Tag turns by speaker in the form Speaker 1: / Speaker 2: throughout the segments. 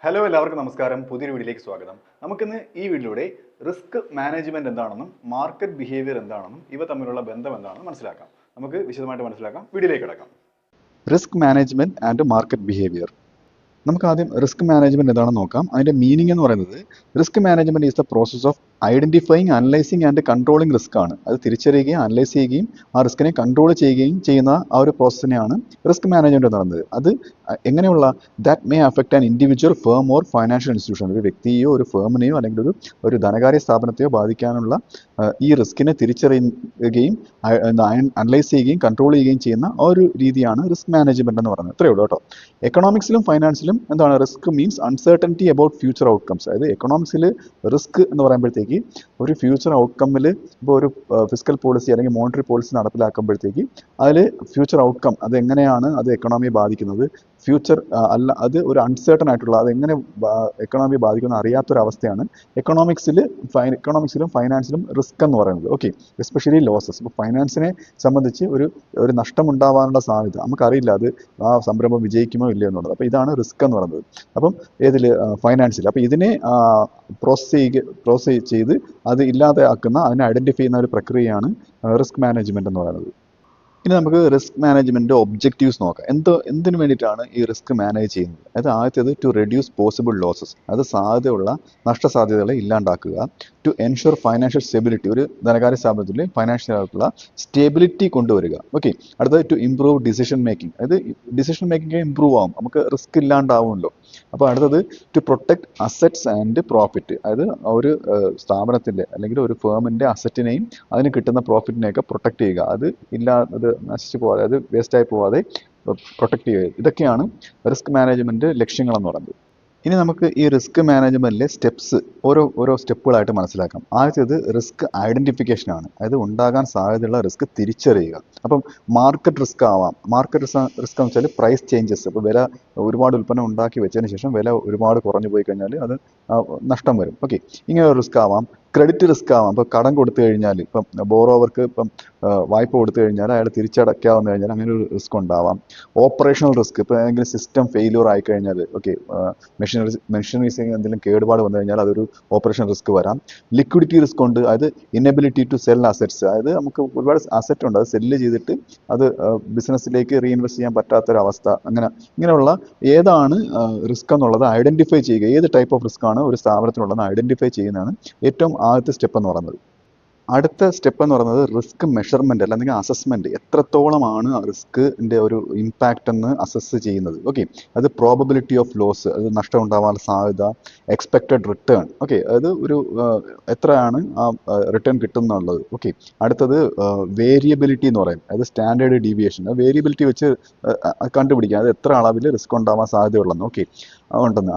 Speaker 1: Hello എല്ലാവർക്കും നമസ്കാരം. പുതിയൊരു വീഡിയോയിലേക്ക് സ്വാഗതം. നമുക്കിന്ന് ഈ വീഡിയോയിലൂടെ റിസ്ക് മാനേജ്മെന്റ് എന്താണെന്നും മാർക്കറ്റ് ബിഹേവിയർ എന്താണെന്നും ഇവ തമ്മിലുള്ള ബന്ധം എന്താണെന്നും മനസ്സിലാക്കാം. നമുക്ക് വിശദമായിട്ട് മനസ്സിലാക്കാം. വീഡിയോയിലേക്ക് കിടക്കാം. Risk management and market behaviour. നമുക്ക് ആദ്യം റിസ്ക് മാനേജ്മെന്റ് എന്താണെന്ന് നോക്കാം. അതിന്റെ മീനിങ് എന്ന് പറയുന്നത് risk management is the process of identifying, analysing and controlling risk ആണ്. അത് തിരിച്ചറിയുകയും അനലൈസ് ചെയ്യുകയും ആ റിസ്കിനെ കൺട്രോൾ ചെയ്യുകയും ചെയ്യുന്ന ആ ഒരു പ്രോസസ്സിനെയാണ് റിസ്ക് മാനേജ്മെന്റ് എന്ന് പറയുന്നത്. അത് എങ്ങനെയുള്ള that may affect an individual firm or financial institution, ഒരു വ്യക്തിയെയോ ഒരു ഫേമിനെയോ അല്ലെങ്കിൽ ഒരു ധനകാര്യ സ്ഥാപനത്തെയോ ബാധിക്കാനുള്ള ഈ റിസ്കിനെ തിരിച്ചറിയുകയും അനലൈസ് ചെയ്യുകയും കൺട്രോൾ ചെയ്യുകയും ചെയ്യുന്ന ആ ഒരു രീതിയാണ് റിസ്ക് മാനേജ്മെന്റ് എന്ന് പറയുന്നത്. ഇത്രയേ ഉള്ളൂ കേട്ടോ. എക്കണോമിക്സിലും ഫൈനാൻസിലും എന്താണ് risk means uncertainty about future outcomes. അതായത് എക്കണോമിക്സിൽ റിസ്ക് എന്ന് പറയുമ്പോഴത്തേക്ക് ഒരു ഫ്യൂച്ചർ ഔട്ട്കമ്മിൽ ഇപ്പോൾ ഒരു ഫിസ്ക്കൽ പോളിസി അല്ലെങ്കിൽ മോണിറ്ററി പോളിസി നടപ്പിലാക്കുമ്പോഴത്തേക്ക് അതിൽ ഫ്യൂച്ചർ ഔട്ട്കം അത് എങ്ങനെയാണ് അത് എക്കണോമിയെ ബാധിക്കുന്നത്, ഫ്യൂച്ചർ അല്ല അത് ഒരു അൺസർട്ടൺ ആയിട്ടുള്ള അതെങ്ങനെ എക്കണോമിയെ ബാധിക്കുന്ന അറിയാത്തൊരവസ്ഥയാണ് എക്കണോമിക്സിലും ഫൈനാൻസിലും റിസ്ക് എന്ന് പറയുന്നത്. Okay, especially losses. ഇപ്പോൾ ഫൈനാൻസിനെ സംബന്ധിച്ച് ഒരു നഷ്ടമുണ്ടാവാനുള്ള സാധ്യത നമുക്കറിയില്ല, അത് ആ സംരംഭം വിജയിക്കുമോ ഇല്ലയോ എന്നുള്ളത്. അപ്പോൾ ഇതാണ് റിസ്ക് എന്ന് പറയുന്നത്. അപ്പം ഏതിൽ ഫൈനാൻസിൽ. അപ്പോൾ ഇതിനെ പ്രോസസ് ചെയ്ത് അത് ഇല്ലാതെയാക്കുന്ന, അതിനെ ഐഡന്റിഫൈ ചെയ്യുന്ന ഒരു പ്രക്രിയയാണ് റിസ്ക് മാനേജ്മെന്റ് എന്ന് പറയുന്നത്. ഇനി നമുക്ക് റിസ്ക് മാനേജ്മെന്റ് ഒബ്ജക്റ്റീവ്സ് നോക്കാം. എന്തിനു വേണ്ടിയിട്ടാണ് ഈ റിസ്ക് മാനേജ് ചെയ്യുന്നത്? അത് ആദ്യത്തേത് ടു റെഡ്യൂസ് പോസിബിൾ ലോസസ്, അത് സാധ്യതയുള്ള നഷ്ടസാധ്യതകളെ ഇല്ലാണ്ടാക്കുക. ടു എൻഷുർ ഫൈനാൻഷ്യൽ സ്റ്റെബിലിറ്റി, ഒരു ധനകാര്യ സ്ഥാപനത്തിൽ ഫൈനാൻഷ്യൽ ആയിട്ടുള്ള സ്റ്റെബിലിറ്റി കൊണ്ടുവരിക. ഓക്കെ. അടുത്തത് ടു ഇംപ്രൂവ് ഡിസിഷൻ മേക്കിംഗ്, അതായത് ഡിസിഷൻ മേക്കിംഗ് ഇംപ്രൂവ് ആവും, നമുക്ക് റിസ്ക് ഇല്ലാണ്ടാവുമല്ലോ. അപ്പോൾ അടുത്തത് to protect assets and profit, അതായത് ഒരു സ്ഥാപനത്തിന്റെ അല്ലെങ്കിൽ ഒരു ഫേമിന്റെ അസറ്റിനെയും അതിന് കിട്ടുന്ന പ്രോഫിറ്റിനെയൊക്കെ പ്രൊട്ടക്ട് ചെയ്യുക, അത് നശിച്ചു പോകാതെ, അത് വേസ്റ്റായി പോകാതെ പ്രൊട്ടക്ട് ചെയ്യുക. ഇതൊക്കെയാണ് റിസ്ക് മാനേജ്മെന്റ് ലക്ഷ്യങ്ങൾ എന്ന് പറയുന്നത്. ഇനി നമുക്ക് ഈ റിസ്ക് മാനേജ്മെന്റിലെ സ്റ്റെപ്സ് ഓരോ സ്റ്റെപ്പുകളായിട്ട് മനസ്സിലാക്കാം. ആദ്യത്തേത് റിസ്ക് ഐഡന്റിഫിക്കേഷൻ ആണ്, അതായത് ഉണ്ടാകാൻ സാധ്യതയുള്ള റിസ്ക് തിരിച്ചറിയുക. അപ്പം മാർക്കറ്റ് റിസ്ക് ആവാം. മാർക്കറ്റ് റിസ്ക് എന്ന് വെച്ചാൽ പ്രൈസ് ചേഞ്ചസ്. ഇപ്പോൾ വില ഒരുപാട് ഉൽപ്പന്നം ഉണ്ടാക്കി വെച്ചതിന് ശേഷം വില ഒരുപാട് കുറഞ്ഞു പോയി കഴിഞ്ഞാൽ അത് നഷ്ടം വരും. ഓക്കെ, ഇങ്ങനെ ഒരു റിസ്ക് ആവാം. ക്രെഡിറ്റ് റിസ്ക് ആവാം. ഇപ്പോൾ കടം കൊടുത്തു കഴിഞ്ഞാൽ, ഇപ്പം ബോറോവർക്ക് വായ്പ കൊടുത്തു കഴിഞ്ഞാൽ അയാൾ തിരിച്ചടയ്ക്കാവുന്ന കഴിഞ്ഞാൽ അങ്ങനെ ഒരു റിസ്ക് ഉണ്ടാവാം. ഓപ്പറേഷണൽ റിസ്ക്, ഇപ്പോൾ ഏതെങ്കിലും സിസ്റ്റം ഫെയിലിയർ ആയി കഴിഞ്ഞാൽ, ഓക്കെ, മെഷീനറീസ് എന്തെങ്കിലും കേടുപാട് വന്നു കഴിഞ്ഞാൽ അതൊരു ഓപ്പറേഷൻ റിസ്ക് വരാം. ലിക്വിഡിറ്റി റിസ്ക് ഉണ്ട്, അതായത് ഇനബിലിറ്റി ടു സെൽ അസറ്റ്സ്, അതായത് നമുക്ക് ഒരുപാട് അസറ്റ് ഉണ്ട്, അത് സെല്ല് ചെയ്തിട്ട് അത് ബിസിനസ്സിലേക്ക് റീഇൻവെസ്റ്റ് ചെയ്യാൻ പറ്റാത്തൊരവസ്ഥ. ഇങ്ങനെയുള്ള ഏതാണ് റിസ്ക് എന്നുള്ളത് ഐഡന്റിഫൈ ചെയ്യുക. ഏത് ടൈപ്പ് ഓഫ് റിസ്ക് ആണ് ഒരു സ്ഥാപനത്തിനുള്ളതെന്ന് ഐഡന്റിഫൈ ചെയ്യുന്നതാണ് ഏറ്റവും ആദ്യത്തെ സ്റ്റെപ്പ് എന്ന് പറയുന്നത്. അടുത്ത സ്റ്റെപ്പ് എന്ന് പറയുന്നത് റിസ്ക് മെഷർമെന്റ് അല്ലെങ്കിൽ അസസ്മെന്റ്. എത്രത്തോളമാണ് റിസ്കിന്റെ ഒരു ഇമ്പാക്റ്റ് എന്ന് അസസ് ചെയ്യുന്നത്. ഓക്കെ, അത് പ്രോബബിലിറ്റി ഓഫ് ലോസ്, അത് നഷ്ടം ഉണ്ടാവാനുള്ള സാധ്യത. എക്സ്പെക്റ്റഡ് റിട്ടേൺ, ഓക്കെ, അതായത് ഒരു എത്രയാണ് ആ റിട്ടേൺ കിട്ടുന്നുള്ളത്. ഓക്കെ, അടുത്തത് വേരിയബിലിറ്റി എന്ന് പറയും, അതായത് സ്റ്റാൻഡേർഡ് ഡീവിയേഷൻ. വേരിയബിലിറ്റി വെച്ച് കണ്ടുപിടിക്കുക അത് എത്ര അളവിൽ റിസ്ക് ഉണ്ടാവാൻ സാധ്യതയുള്ളതെന്ന്. ഓക്കെ, ഉണ്ടെന്ന്.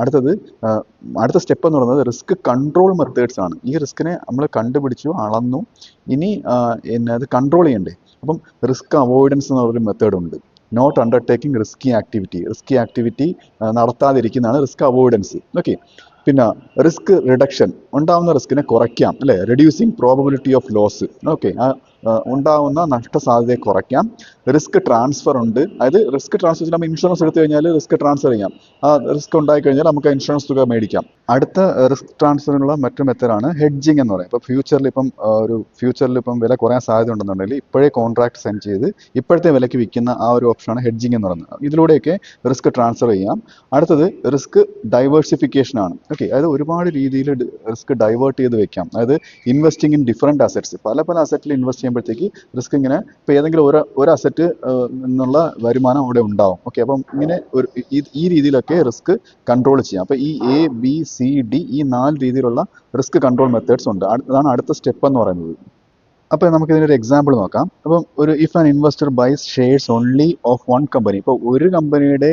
Speaker 1: അടുത്ത സ്റ്റെപ്പ് എന്ന് പറയുന്നത് റിസ്ക് കൺട്രോൾ മെത്തേഡ്സ് ആണ്. ഈ റിസ്കിനെ നമ്മൾ കണ്ടുപിടിച്ചു, അളന്നു, ഇനി അത് കൺട്രോൾ ചെയ്യണ്ടേ. അപ്പം റിസ്ക് അവോയ്ഡൻസ് എന്ന് പറയുന്ന മെത്തേഡ് ഉണ്ട്. നോട്ട് അണ്ടർടേക്കിംഗ് റിസ്കി ആക്ടിവിറ്റി നടത്താതിരിക്കുന്നതാണ് റിസ്ക് അവോയ്ഡൻസ്. ഓക്കെ, പിന്നെ റിസ്ക് റിഡക്ഷൻ, ഉണ്ടാവുന്ന റിസ്കിനെ കുറയ്ക്കാം, അല്ലെ, reducing probability of loss. Okay, ഉണ്ടാവുന്ന നഷ്ടസാധ്യതയെ കുറയ്ക്കാം. റിസ്ക് ട്രാൻസ്ഫർ ഉണ്ട്, അതായത് റിസ്ക് ട്രാൻസ്ഫർ നമ്മൾ ഇൻഷുറൻസ് എടുത്തു കഴിഞ്ഞാൽ റിസ്ക് ട്രാൻസ്ഫർ ചെയ്യാം. ആ റിസ്ക് ഉണ്ടായി കഴിഞ്ഞാൽ നമുക്ക് ഇൻഷുറൻസ് തുക മേടിക്കാം. അടുത്ത റിസ്ക് ട്രാൻസ്ഫറിനുള്ള മറ്റൊരു മെത്തേഡാണ് ഹെഡ്ജിങ് എന്ന് പറയും. ഇപ്പോൾ ഫ്യൂച്ചറിൽ ഇപ്പം വില കുറയാൻ സാധ്യത ഉണ്ടെന്നുണ്ടെങ്കിൽ ഇപ്പോഴേ കോൺട്രാക്ട് സൈൻ ചെയ്ത് ഇപ്പോഴത്തെ വിലയ്ക്ക് വിൽക്കുന്ന ആ ഒരു ഓപ്ഷനാണ് ഹെഡ്ജിങ് എന്ന് പറയുന്നത്. ഇതിലൂടെയൊക്കെ റിസ്ക് ട്രാൻസ്ഫർ ചെയ്യാം. അടുത്തത് റിസ്ക് ഡൈവേഴ്സിഫിക്കേഷൻ ആണ്. ഓക്കെ, അതായത് ഒരുപാട് രീതിയിൽ റിസ്ക് ഡൈവേർട്ട് ചെയ്ത് വെക്കാം. അതായത് ഇൻവെസ്റ്റിംഗ് ഇൻ ഡിഫറെന്റ് അസറ്റ്സ്, പല അസറ്റിൽ ഇൻവെസ്റ്റ് ചെയ്യുമ്പോഴത്തേക്ക് റിസ്ക് ഇങ്ങനെ ഇപ്പോൾ ഏതെങ്കിലും ഒരു അസറ്റ് നിന്നുള്ള വരുമാനം അവിടെ ഉണ്ടാവും. ഓക്കെ, അപ്പം ഇങ്ങനെ ഈ രീതിയിലൊക്കെ റിസ്ക് കൺട്രോൾ ചെയ്യാം. അപ്പോൾ ഈ ABCD ഈ 4 രീതിയിലുള്ള റിസ്ക് കൺട്രോൾ മെത്തേഡ്സ് ഉണ്ട്. അതാണ് അടുത്ത സ്റ്റെപ്പ് എന്ന് പറയുന്നത്. അപ്പോൾ നമുക്ക് ഇതിനൊരു എക്സാമ്പിൾ നോക്കാം. അപ്പം if an investor buys shares only of one company, ഇപ്പോൾ ഒരു കമ്പനിയുടെ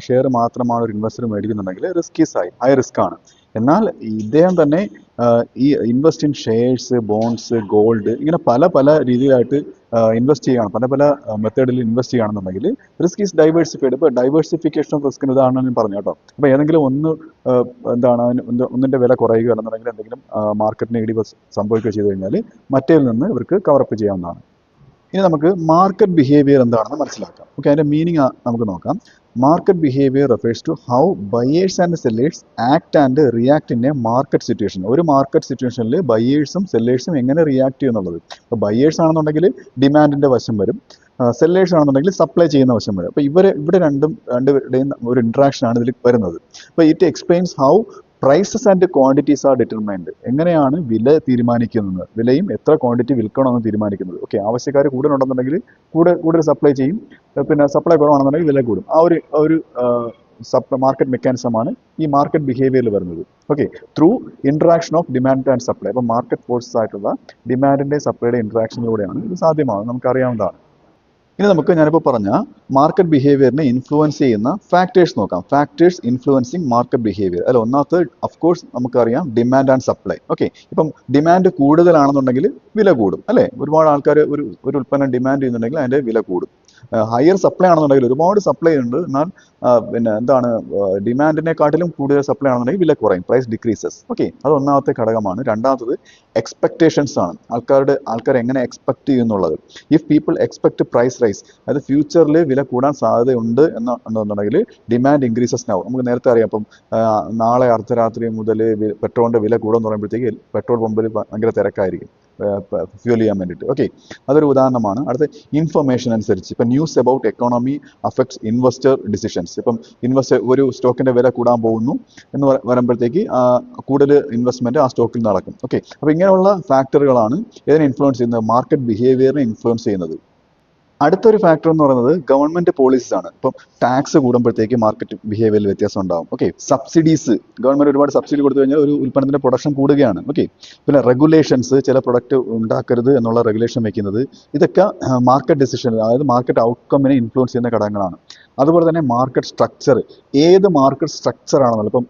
Speaker 1: ഷെയർ മാത്രമാണ് ഒരു ഇൻവെസ്റ്റർ മേടിക്കുന്നുണ്ടെങ്കിൽ റിസ്ക് ഈസ് ഹൈ റിസ്ക് ആണ്. എന്നാൽ ഇദ്ദേഹം തന്നെ ഈ invest in shares, bonds, gold, ഇങ്ങനെ പല രീതിയിലായിട്ട് ഇൻവെസ്റ്റ് ചെയ്യുകയാണ്, പല മെത്തേഡിൽ ഇൻവെസ്റ്റ് ചെയ്യുകയാണെന്നുണ്ടെങ്കിൽ റിസ്ക് ഈസ് ഡൈവേഴ്സിഫൈഡ്. ഇപ്പോൾ ഡൈവേഴ്സിഫിക്കേഷൻ ഓഫ് റിസ്കിന് ഇതാണ് ഞാൻ പറഞ്ഞു കേട്ടോ. അപ്പോൾ ഏതെങ്കിലും ഒന്നിന്റെ വില കുറയുകയോ അല്ലെന്നുണ്ടെങ്കിൽ എന്തെങ്കിലും മാർക്കറ്റിന് ഇടിവ് സംഭവിക്കുകയോ ചെയ്തു കഴിഞ്ഞാൽ മറ്റേതിൽ നിന്ന് ഇവർക്ക് കവറപ്പ് ചെയ്യാവുന്നതാണ്. ഇനി നമുക്ക് മാർക്കറ്റ് ബിഹേവിയർ എന്താണെന്ന് മനസ്സിലാക്കാം. ഓക്കെ, അതിന്റെ മീനിങ് നമുക്ക് നോക്കാം. Market behaviour refers to how buyers and sellers act and react in A market situation. ഒരു മാർക്കറ്റ് സിറ്റുവേഷനിൽ ബയേഴ്സും സെല്ലേഴ്സും എങ്ങനെ റിയാക്ട് ചെയ്യും എന്നുള്ളത്. ഇപ്പോൾ ബയേഴ്സ് ആണെന്നുണ്ടെങ്കിൽ ഡിമാൻഡിന്റെ വശം വരും, സെല്ലേഴ്സ് ആണെന്നുണ്ടെങ്കിൽ സപ്ലൈ ചെയ്യുന്ന വശം വരും. അപ്പോൾ ഇവിടെ രണ്ടുപേരുടെയും ഒരു ഇന്ററാക്ഷൻ ആണ് ഇതിൽ വരുന്നത്. അപ്പോൾ it explains how prices and quantities are determined. എങ്ങനെയാണ് വില തീരുമാനിക്കുന്നത്, വിലയും എത്ര ക്വാണ്ടിറ്റി വിൽക്കണമെന്ന് തീരുമാനിക്കുന്നത്. ഓക്കെ, ആവശ്യക്കാർ കൂടുതലുണ്ടെന്നുണ്ടെങ്കിൽ കൂടുതൽ സപ്ലൈ ചെയ്യും, പിന്നെ സപ്ലൈ കുറവാണെന്നുണ്ടെങ്കിൽ വില കൂടും. ആ ഒരു മാർക്കറ്റ് മെക്കാനിസമാണ് ഈ മാർക്കറ്റ് ബിഹേവിയറിൽ വരുന്നത്. Okay, through interaction of demand and supply. അപ്പോൾ മാർക്കറ്റ് ഫോഴ്സസ് ആയിട്ടുള്ള ഡിമാൻഡിന്റെ സപ്ലൈയുടെ ഇന്ററാക്ഷനിലൂടെയാണ് ഇത് സാധ്യമാകുന്നത്, നമുക്കറിയാവുന്നതാണ്. ഇനി നമുക്ക് ഞാനിപ്പോൾ പറഞ്ഞ മാർക്കറ്റ് ബിഹേവിയറിനെ ഇൻഫ്ലുവൻസ് ചെയ്യുന്ന ഫാക്ടേഴ്സ് നോക്കാം. Factors influencing market behaviour. അതിൽ ഒന്നാമത്തെ അഫ്കോഴ്സ് നമുക്കറിയാം ഡിമാൻഡ് ആൻഡ് സപ്ലൈ. ഓക്കെ, ഇപ്പം ഡിമാൻഡ് കൂടുതലാണെന്നുണ്ടെങ്കിൽ വില കൂടും അല്ലേ. ഒരുപാട് ആൾക്കാർ ഒരു ഉൽപ്പന്നം ഡിമാൻഡ് ചെയ്യുന്നുണ്ടെങ്കിൽ അതിൻ്റെ വില കൂടും. ഹയർ സപ്ലൈ ആണെന്നുണ്ടെങ്കിൽ ഒരുപാട് സപ്ലൈ ഉണ്ട്, എന്നാൽ പിന്നെ എന്താണ് ഡിമാൻഡിനെക്കാട്ടിലും കൂടുതൽ സപ്ലൈ ആണെന്നുണ്ടെങ്കിൽ വില കുറയും, പ്രൈസ് ഡിക്രീസസ്. ഓക്കെ, അത് ഒന്നാമത്തെ ഘടകമാണ്. രണ്ടാമത്തത് എക്സ്പെക്ടേഷൻസ് ആണ്. ആൾക്കാർ എങ്ങനെ എക്സ്പെക്ട് ചെയ്യുന്നുള്ളത്. If people expect price rise, അതായത് ഫ്യൂച്ചറിൽ വില കൂടാൻ സാധ്യതയുണ്ട് എന്നുണ്ടെങ്കിൽ ഡിമാൻഡ് ഇൻക്രീസസ് ആവും. നമുക്ക് നേരത്തെ അറിയാം, അപ്പം നാളെ അർദ്ധരാത്രി മുതൽ പെട്രോളിന്റെ വില കൂടുമെന്ന് പറയുമ്പോഴത്തേക്ക് പെട്രോൾ പമ്പിൽ ഭയങ്കര തിരക്കായിരിക്കും ഫ്യൂൽ ചെയ്യാൻ വേണ്ടിയിട്ട്. ഓക്കെ, അതൊരു ഉദാഹരണമാണ്. അടുത്ത ഇൻഫർമേഷൻ അനുസരിച്ച് ഇപ്പം news about economy affects investor decisions. ഇപ്പം ഒരു സ്റ്റോക്കിന്റെ വില കൂടാൻ പോകുന്നു എന്ന് വരുമ്പോഴത്തേക്ക് കൂടുതൽ ഇൻവെസ്റ്റ്മെന്റ് ആ സ്റ്റോക്കിൽ നടക്കും. ഓക്കെ, അപ്പോൾ ഇങ്ങനെയുള്ള ഫാക്ടറുകളാണ് ഇതിനെ ഇൻഫ്ലുവൻസ് ചെയ്യുന്നത്, മാർക്കറ്റ് ബിഹേവിയറിനെ ഇൻഫ്ലുവൻസ് ചെയ്യുന്നത്. അടുത്തൊരു ഫാക്ടർ എന്ന് പറയുന്നത് ഗവൺമെന്റ് പോളിസീസ് ആണ്. ഇപ്പം ടാക്സ് കൂടുമ്പോഴത്തേക്ക് മാർക്കറ്റ് ബിഹേവിയറിൽ വ്യത്യാസം ഉണ്ടാകും. ഓക്കെ, സബ്സിഡീസ്, ഗവൺമെന്റ് ഒരുപാട് സബ്സിഡി കൊടുത്തു കഴിഞ്ഞാൽ ഒരു ഉൽപ്പന്നത്തിന്റെ പ്രൊഡക്ഷൻ കൂടുകയാണ്. ഓക്കെ, പിന്നെ റെഗുലേഷൻസ്, ചില പ്രൊഡക്റ്റ് ഉണ്ടാക്കരുത് എന്നുള്ള റെഗുലേഷൻ വെക്കുന്നത്, ഇതൊക്കെ മാർക്കറ്റ് ഡിസിഷൻ, അതായത് മാർക്കറ്റ് ഔട്ട്കമ്മിനെ ഇൻഫ്ലുവൻസ് ചെയ്യുന്ന ഘടകങ്ങളാണ്. അതുപോലെ തന്നെ മാർക്കറ്റ് സ്ട്രക്ചർ, ഏത് മാർക്കറ്റ് സ്ട്രക്ചർ ആണെന്നുള്ളത്. ഇപ്പം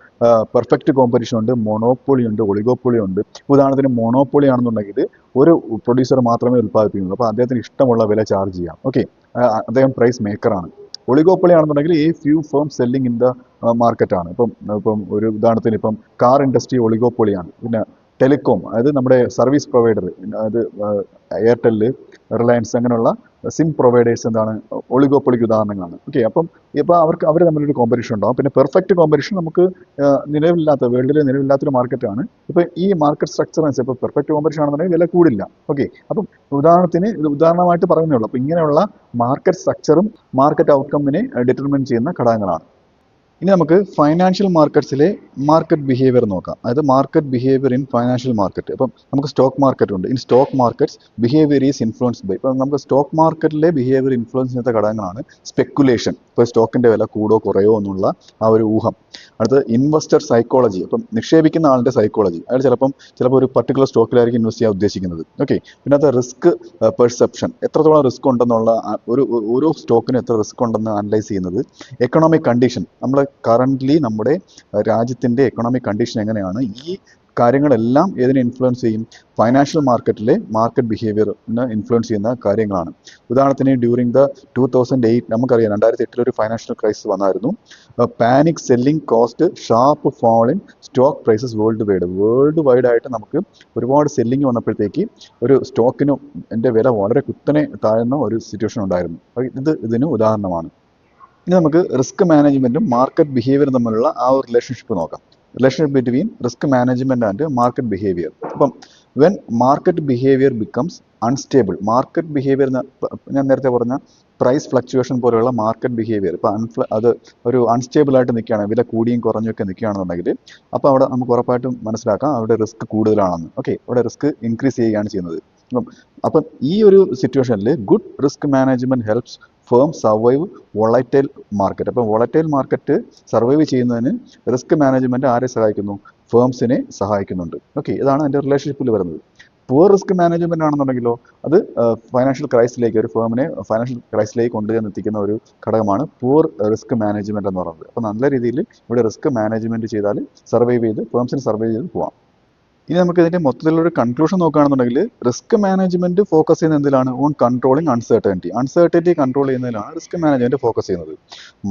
Speaker 1: പെർഫെക്റ്റ് കോമ്പറ്റീഷൻ ഉണ്ട്, മൊണോപ്പൊളി ഉണ്ട്, ഒളിഗോപ്പൊളി ഉണ്ട്. ഉദാഹരണത്തിന് മൊണോപ്പൊളി ആണെന്നുണ്ടെങ്കിൽ ഒരു പ്രൊഡ്യൂസർ മാത്രമേ ഉൽപ്പാദിപ്പിക്കുന്നുള്ളൂ, അപ്പോൾ അദ്ദേഹത്തിന് ഇഷ്ടമുള്ള വില ചാർജ് ചെയ്യാം. ഓക്കെ, അദ്ദേഹം പ്രൈസ് മേക്കറാണ്. ഒളിഗോപ്പൊളി ആണെന്നുണ്ടെങ്കിൽ ഈ few firm selling in the market ആണ്. ഇപ്പം ഒരു ഉദാഹരണത്തിന് ഇപ്പം കാർ ഇൻഡസ്ട്രി ഒളിഗോപ്പൊളിയാണ്. പിന്നെ ടെലികോം, അതായത് നമ്മുടെ സർവീസ് പ്രൊവൈഡർ, അതായത് എയർടെല്, റിലയൻസ്, അങ്ങനെയുള്ള സിം പ്രൊവൈഡേഴ്സ് എന്താണ് ഒളിഗോപ്പൊളിക്ക് ഉദാഹരണങ്ങളാണ്. ഓക്കെ, അപ്പം അവർ തമ്മിലൊരു കോമ്പറ്റീഷൻ ഉണ്ടാവും. പിന്നെ പെർഫെക്റ്റ് കോമ്പറ്റീഷൻ നമുക്ക് വേൾഡിൽ നിലവില്ലാത്തൊരു മാർക്കറ്റാണ്. ഇപ്പം ഈ മാർക്കറ്റ് സ്ട്രക്ചർ അനുസരിച്ച് ഇപ്പോൾ പെർഫെക്റ്റ് കോമ്പറ്റീഷൻ ആണെന്നുണ്ടെങ്കിൽ വില കൂടില്ല. ഓക്കെ, അപ്പം ഉദാഹരണമായിട്ട് പറയുന്നേ ഉള്ളൂ. അപ്പം ഇങ്ങനെയുള്ള മാർക്കറ്റ് സ്ട്രക്ചറും മാർക്കറ്റ് ഔട്ട്കമ്മിനെ ഡിറ്റർമിൻ ചെയ്യുന്ന ഘടകങ്ങളാണ്. ഇനി നമുക്ക് ഫൈനാൻഷ്യൽ മാർക്കറ്റ്സിലെ മാർക്കറ്റ് ബിഹേവിയർ നോക്കാം. അതായത് market behaviour in financial market. അപ്പം നമുക്ക് സ്റ്റോക്ക് മാർക്കറ്റ് ഉണ്ട്. In stock markets behaviour is influenced by, ഇപ്പം നമുക്ക് സ്റ്റോക്ക് മാർക്കറ്റിലെ ബിഹേവിയർ ഇൻഫ്ലുവൻസ് ചെയ്യുന്ന ഘടകങ്ങളാണ് സ്പെക്കുലേഷൻ, ഇപ്പോൾ സ്റ്റോക്കിന്റെ വില കൂടോ കുറയോ എന്നുള്ള ആ ഒരു ഊഹം. അടുത്തത് ഇൻവെസ്റ്റർ സൈക്കോളജി, അപ്പം നിക്ഷേപിക്കുന്ന ആളുടെ സൈക്കോളജി. അയാൾ ചിലപ്പോൾ ഒരു പർട്ടിക്കുലർ സ്റ്റോക്കിലായിരിക്കും ഇൻവെസ്റ്റ് ചെയ്യാൻ ഉദ്ദേശിക്കുന്നത്. ഓക്കെ, പിന്നെ അത് റിസ്ക് പെർസെപ്ഷൻ, എത്രത്തോളം റിസ്ക് ഉണ്ടെന്നുള്ള ഓരോ സ്റ്റോക്കിനും എത്ര റിസ്ക് ഉണ്ടെന്ന് അനലൈസ് ചെയ്യുന്നത്. എക്കണോമിക് കണ്ടീഷൻ, കറന്റ്ലി നമ്മുടെ രാജ്യത്തിന്റെ എക്കണോമിക് കണ്ടീഷൻ എങ്ങനെയാണ്, ഈ കാര്യങ്ങളെല്ലാം ഏതിനെ ഇൻഫ്ലുവൻസ് ചെയ്യും, ഫൈനാൻഷ്യൽ മാർക്കറ്റിലെ മാർക്കറ്റ് ബിഹേവിയറിനെ ഇൻഫ്ലുവൻസ് ചെയ്യുന്ന കാര്യങ്ങളാണ്. ഉദാഹരണത്തിന് ഡ്യൂറിങ് ദ 2008, നമുക്കറിയാം 2008 ഒരു ഫൈനാൻഷ്യൽ ക്രൈസിസ് വന്നായിരുന്നു. Panic selling caused sharp fall in stock prices worldwide ആയിട്ട് നമുക്ക് ഒരുപാട് സെല്ലിംഗ് വന്നപ്പോഴത്തേക്ക് ഒരു സ്റ്റോക്കിന് എൻ്റെ വില വളരെ കുത്തനെ താഴ്ന്ന ഒരു സിറ്റുവേഷൻ ഉണ്ടായിരുന്നു. ഇതിന് ഉദാഹരണമാണ്. ഇനി നമുക്ക് റിസ്ക് മാനേജ്മെന്റും മാർക്കറ്റ് ബിഹേവിയറും തമ്മിലുള്ള ആ ഒരു റിലേഷൻഷിപ്പ് നോക്കാം. Relationship between risk management and market behaviour. അപ്പം when market behaviour becomes unstable, market behaviour ഞാൻ നേരത്തെ പറഞ്ഞ പ്രൈസ് ഫ്ലക്ച്വേഷൻ പോലെയുള്ള മാർക്കറ്റ് ബിഹേവിയർ ഇപ്പം അത് ഒരു അൺസ്റ്റേബിൾ ആയിട്ട് നിൽക്കുകയാണ്, വില കൂടിയും കുറഞ്ഞൊക്കെ നിൽക്കുകയാണെന്നുണ്ടെങ്കിൽ, അപ്പോൾ അവിടെ നമുക്ക് ഉറപ്പായിട്ടും മനസ്സിലാക്കാം അവിടെ റിസ്ക് കൂടുതലാണെന്ന്. ഓക്കെ, അവിടെ റിസ്ക് ഇൻക്രീസ് ചെയ്യുകയാണ് ചെയ്യുന്നത്. അപ്പം ഈ ഒരു സിറ്റുവേഷനിൽ good risk management helps firm survive volatile market. അപ്പം വോളറ്റൈൽ മാർക്കറ്റ് സർവൈവ് ചെയ്യുന്നതിന് റിസ്ക് മാനേജ്മെന്റ് ആരെ സഹായിക്കുന്നു, ഫേംസിനെ സഹായിക്കുന്നുണ്ട്. ഓക്കെ, ഇതാണ് അതിൻ്റെ റിലേഷൻഷിപ്പിൽ വരുന്നത്. പുവർ റിസ്ക് മാനേജ്മെന്റ് ആണെന്നുണ്ടെങ്കിലോ അത് ഫൈനാൻഷ്യൽ ക്രൈസിലേക്ക്, ഒരു ഫേമിനെ ഫൈനാൻഷ്യൽ ക്രൈസിലേക്ക് കൊണ്ടുചെന്ന് എത്തിക്കുന്ന ഒരു ഘടകമാണ് പുവർ റിസ്ക് മാനേജ്മെന്റ് എന്ന് പറയുന്നത്. അപ്പം നല്ല രീതിയിൽ ഇവിടെ റിസ്ക് മാനേജ്മെന്റ് ചെയ്താൽ ഫേംസിന് സർവൈവ് ചെയ്ത് പോവാം. ഇനി നമുക്ക് ഇതിന്റെ മൊത്തത്തിലുള്ള ഒരു കൺക്ലൂഷൻ നോക്കുകയാണെന്നുണ്ടെങ്കിൽ റിസ്ക് മാനേജ്മെന്റ് ഫോക്കസ് ചെയ്യുന്നത് എന്തിലാണ്? ഓൺ കൺട്രോളിങ് അൺസർട്ടനിറ്റി കൺട്രോൾ ചെയ്യുന്നതിലാണ് റിസ്ക് മാനേജ്മെന്റ് ഫോക്കസ് ചെയ്യുന്നത്.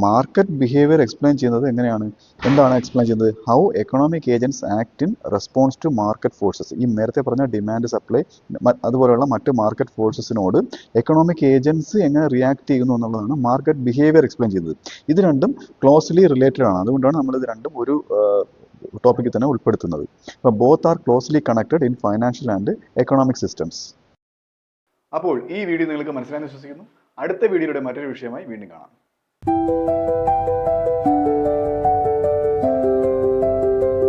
Speaker 1: മാർക്കറ്റ് ബിഹേവിയർ എക്സ്പ്ലെയിൻ ചെയ്യുന്നത് എങ്ങനെയാണ്? എന്താണ് എക്സ്പ്ലെയിൻ ചെയ്യുന്നത്? How economic agents act in response to market forces. ഈ നേരത്തെ പറഞ്ഞ ഡിമാൻഡ് സപ്ലൈ അതുപോലെയുള്ള മറ്റ് മാർക്കറ്റ് ഫോഴ്സസിനോട് എക്കണോമിക് ഏജൻസ് എങ്ങനെ റിയാക്ട് ചെയ്യുന്നു എന്നുള്ളതാണ് മാർക്കറ്റ് ബിഹേവിയർ എക്സ്പ്ലെയിൻ ചെയ്യുന്നത്. ഇത് രണ്ടും ക്ലോസ്ലി റിലേറ്റഡ് ആണ്. അതുകൊണ്ടാണ് നമ്മൾ ഇത് രണ്ടും ഒരു ടോപ്പിക്കിൽ തന്നെ ഉൾപ്പെടുത്തുന്നത്. അപ്പോൾ both are closely connected in financial and economic systems. അപ്പോൾ ഈ വീഡിയോ നിങ്ങൾക്ക് മനസ്സിലായെന്ന് വിശ്വസിക്കുന്നു. അടുത്ത വീഡിയോയുടെ മറ്റൊരു വിഷയമായി വീണ്ടും കാണാം.